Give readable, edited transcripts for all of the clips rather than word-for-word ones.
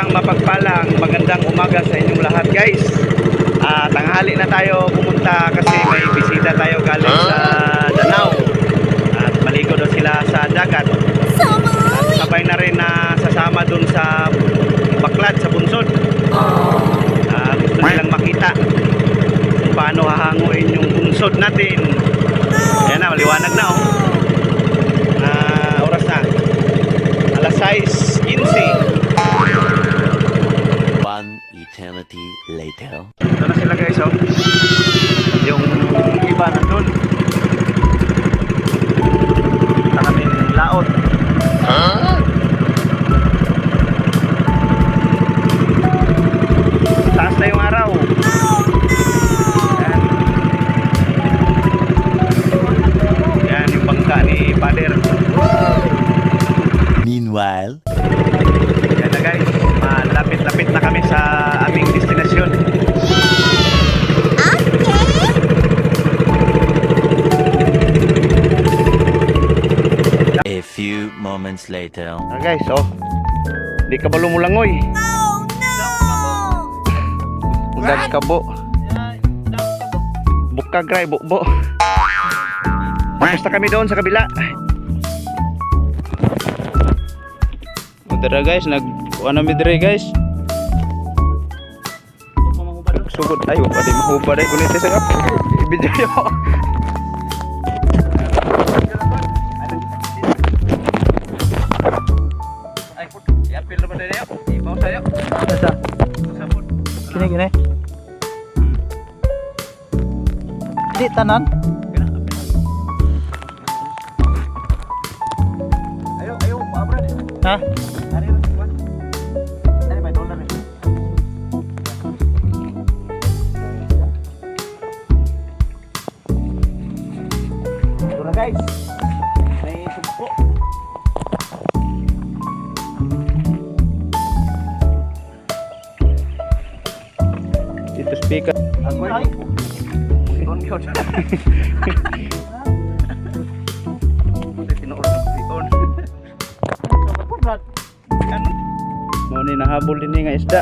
Isang mapagpalang magandang umaga sa inyong lahat, guys. Tanghali na tayo pumunta kasi may bisita tayo galing sa Danau. At maligo daw sila sa dagat. At sabay na rin na sasama dun sa Baklad, sa Bunsod. Gusto nilang makita kung paano hahanguin yung bunsod natin. Ayan na, maliwanag na oh. Oras na alas 6:15. One eternity later. Ito na sila, guys, oh. Yung iba nandun. Kita kami laot. Taas na yung araw. Yan. Yan yung bangka ni Pader. Meanwhile, Yan na, guys. Malapit-lapit na kami sa aming destinasyon. a few moments later. Guys, oh. Di ka ba lumulangoy? Udag ka bo. Bukag ray, bukbo. Basta kami doon sa kabila. Udara, guys, ano mi dire, guys? Sugod tayo, pa di mahubad ay kunit sa video yo. Ay, ya pil ba dire? Ibaw sayo. Sa. Kini. Di tanan. Ayo, paabra. Ha? Ari ra si Juan. Ari may dollar. Ito guys. May sugpo. Ito speaker. Ako ay. Ikon gyud. Mau ni nahabol din nga isda.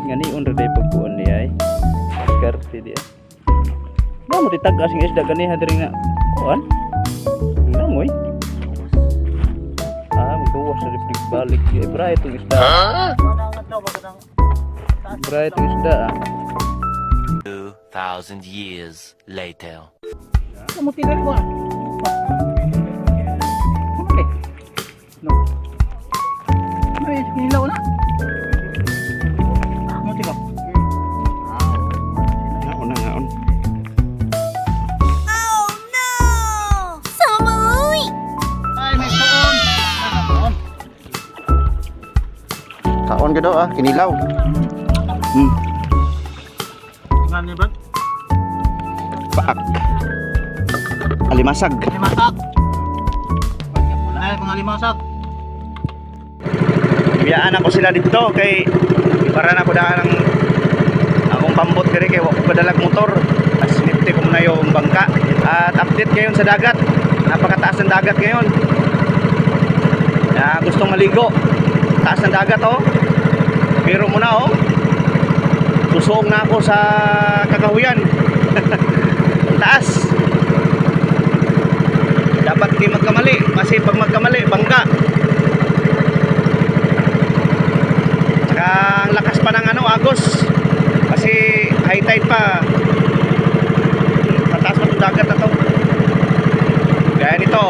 Ngani on reday pagkuan ni ay. Karte dia. Mo ditag asing isda gani hadiri nga. Kuan? Namoy. Magduwas sa ripig balik. Bra itong isda. Bra itong isda. 2,000 years later. Kamu tidur ko. No. Ay, nilaw na. Mo tigo. Naon na ngaon. Oh no! Samoy! Ay, may kaon. Kaon ka daw kinilaw. Ngani ba? Paak. Alimasag. Limasak. Ay, mga limasak. Biyaan ako sila dito kay para na ko daan ng akong pambot kay wako padalag motor. As nifty ko muna yung bangka. At update ngayon sa dagat. Napakataas ng dagat ngayon. Gustong maligo. Taas ng dagat oh. Pero muna oh. Susong na ako sa kakahuyan. Taas. Dapat hindi magkamali kasi pag magkamali bangka. Saka ang lakas pa ng Agos kasi high tide pa. Mataas pa 'tong dagat na to. Gaya nito,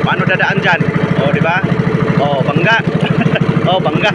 paano dadaan dyan? O, di ba? O, bangga. O, bangga.